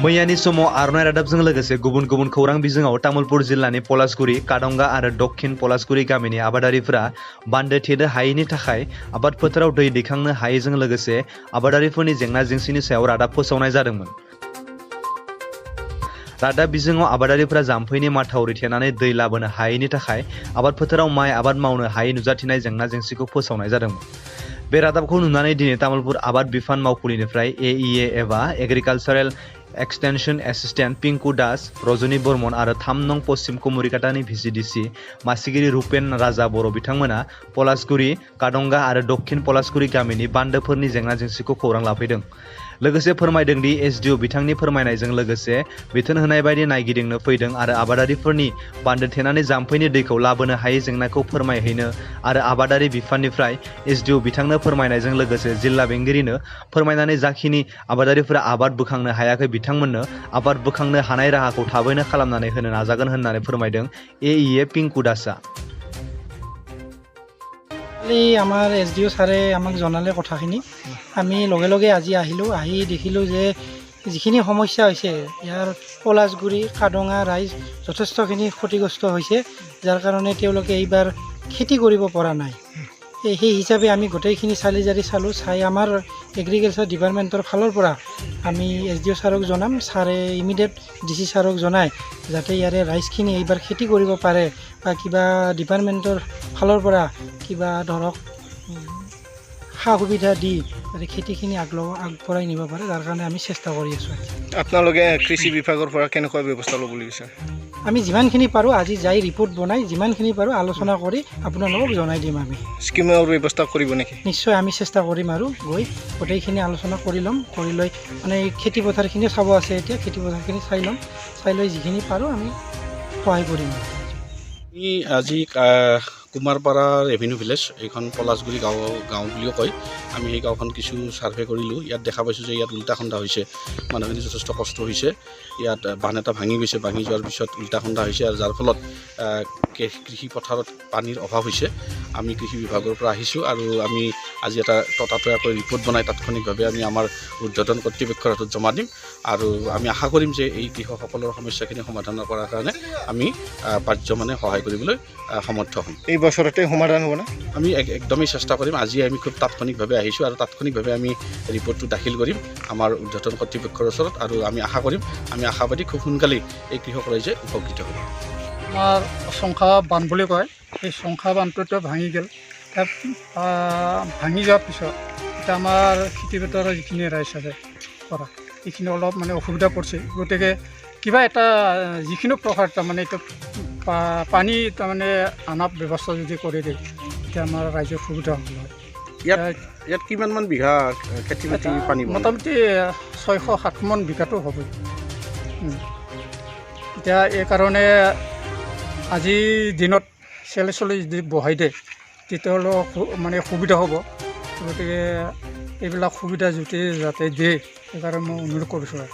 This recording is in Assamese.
मैयानि समाव आर'नाइ रादाबजों लोगोसे गुबुन गुबुन खौरां बिजोङाव तामुलपुर जिल्लानि पलासगुरि, कादंगा आरो दक्षिण पलासगुरि गामिनि आबादारिफोरा बान्दो थेनो हायैनि थाखाय आबाद फोथाराव दै दैखांनो हायैजों लोगोसे आबादारिफोरनि जेंना जेंसिनि सायाव रादाब फोसावनाय जादोंमोन। रादाब बिजोङाव आबादारिफोरा जाम्फैनि माथावरि थेनानै दै लाबोनो हायैनि थाखाय आबाद फोथाराव माइ आबाद मावनो हायै नुजाथिनाय जेंना जेंसिखौ फोसावनाय जादोंमोन। बे रादाबखौ नुनानै दिनै तामुलपुर आबाद बिफान मावखुलिनिफ्राय AEA एबा एग्रिकालचारेल एक्सटेंशन एसिस्टेंट पिंकु दास, रजनी बर्मन आरो 3 नं पश्चिम कुमरिकाटानि VCDC मासिगिरि रुपेन राजा बर' बिथांमोना पलासगुरि, कादंगा आरो दक्षिण पलासगुरि गामिनि बान्दोफोरनि जेंना जेंसिखौ खौरां लाफैदों। लोगोसे फोरमायदों दि SDO बिथांनि फोरमायनायजों लोगोसे बिथोन होनाय बायदि नायगिदिंनो फैदों आरो आबादारिफोरनि बान्दो थेनानै जाम्फैनि दैखौ लाबोनो हायै जेंनाखौ फोरमायहैनो आरो आबादारि बिफाननिफ्राय SDO बिथांनो फोरमायनायजों लोगोसे जिल्ला बेंगिरिनो फोरमायनानै जाखिनि आबादारिफोरा आबाद बोखांनो हायाखै बिथांमोननो आबाद बोखांनो हानाय राहाखौ थाबैनो खालामनानै होनो नाजागोन होननानै फोरमायदों AEA पिंकु दासआ। আমাৰ SDO ছাৰে আমাক জনালে কথাখিনি আমি লগে লগে আজি আহিলোঁ, আহি দেখিলোঁ যে যিখিনি সমস্যা হৈছে ইয়াৰ পলাশগুৰি, কাদঙা ৰাইজ যথেষ্টখিনি ক্ষতিগ্ৰস্ত হৈছে, যাৰ কাৰণে তেওঁলোকে এইবাৰ খেতি কৰিব পৰা নাই। সেই হিচাপে আমি গোটেইখিনি চালি জাৰি চালোঁ, চাই আমাৰ এগ্ৰিকালচাৰ ডিপাৰ্টমেণ্টৰ ফালৰ পৰা আমি SDO ছাৰক জনাম, ছাৰে ইমিডিয়েট DC ছাৰক জনাই যাতে ইয়াৰে ৰাইজখিনি এইবাৰ খেতি কৰিব পাৰে বা কিবা ডিপাৰ্টমেণ্টৰ ফালৰ পৰা কিবা ধৰক সা সুবিধা দি যাতে খেতিখিনি আগবঢ়াই নিব পাৰে, তাৰ কাৰণে আমি চেষ্টা কৰি আছোঁ। আপোনালোকে কৃষি বিভাগৰ পৰা কেনেকুৱা ব্যৱস্থা ল'ব বিচাৰে? আমি যিমানখিনি পাৰোঁ আজি যাই ৰিপৰ্ট বনাই যিমানখিনি পাৰোঁ আলোচনা কৰি আপোনালোকক জনাই দিম। আমি স্কিমৰ ব্যৱস্থা কৰিব নেকি? নিশ্চয় আমি চেষ্টা কৰিম আৰু গৈ গোটেইখিনি আলোচনা কৰি ল'ম, কৰি লৈ মানে খেতি পথাৰখিনিও চাব আছে, এতিয়া খেতি পথাৰখিনি চাই ল'ম, চাই লৈ যিখিনি পাৰোঁ আমি সহায় কৰিম। আজি কুমাৰপাৰা ৰেভিনিউ ভিলেজ, এইখন পলাশগুৰি গাঁও বুলিও কয়। আমি সেই গাঁওখন কিছু ছাৰ্ভে কৰিলোঁ। ইয়াত দেখা পাইছোঁ যে ইয়াত উল্টা খন্দা হৈছে, মানুহখিনি যথেষ্ট কষ্ট হৈছে। ইয়াত বান্ধ এটা ভাঙি গৈছে, ভাঙি যোৱাৰ পিছত উল্টা খন্দা হৈছে আৰু যাৰ ফলত কৃষি পথাৰত পানীৰ অভাৱ হৈছে। আমি কৃষি বিভাগৰ পৰা আহিছোঁ আৰু আমি আজি এটা ততাতৈয়াকৈ ৰিপৰ্ট বনাই তাৎক্ষণিকভাৱে আমি আমাৰ ঊৰ্ধ্বতন কৰ্তৃপক্ষৰ হাতত জমা দিম আৰু আমি আশা কৰিম যে এই কৃষকসকলৰ সমস্যাখিনি সমাধান কৰাৰ কাৰণে আমি পাৰ্যমানে সহায় কৰিবলৈ সমৰ্থ হ'ম। এই বছৰতে সমাধান হ'ব না? আমি একদমেই চেষ্টা কৰিম। আজি আমি খুব তাৎক্ষণিকভাৱে আহিছোঁ আৰু তাৎক্ষণিকভাৱে আমি ৰিপৰ্টটো দাখিল কৰিম আমাৰ ঊৰ্ধ্বতন কৰ্তৃপক্ষৰ ওচৰত আৰু আমি আশা কৰিম, আমি আশাবাদী খুব সোনকালেই এই কৃষক ৰাইজে উপকৃত হ'ব। আমাৰ শংখা বান্ধ বুলি কয়, সেই শংখা বান্ধটোতো ভাঙি গ'ল। তাত ভাঙি যোৱাৰ পিছত এতিয়া আমাৰ খেতিপথাৰৰ যিখিনি ৰাইজ আছে কৰা এইখিনি অলপ মানে অসুবিধা পৰিছে। গতিকে কিবা এটা যিখিনি প্ৰকাৰ তাৰমানে এইটো পানী তাৰমানে আনাৰ ব্যৱস্থা যদি কৰি দিয়ে তেতিয়া আমাৰ ৰাইজৰ সুবিধা হ'ব। ইয়াত কিমানমান বিঘা খেতি বাতি পানী? মোটামুটি 600-7 মান বিঘাটো হ'ব। এতিয়া এই কাৰণে আজিৰ দিনত চেলে যদি বহাই দিয়ে তেতিয়াহ'লে মানে সুবিধা হ'ব। গতিকে এইবিলাক সুবিধা যাতে দিয়ে সেইকাৰণে মই অনুৰোধ কৰিছোঁ আৰু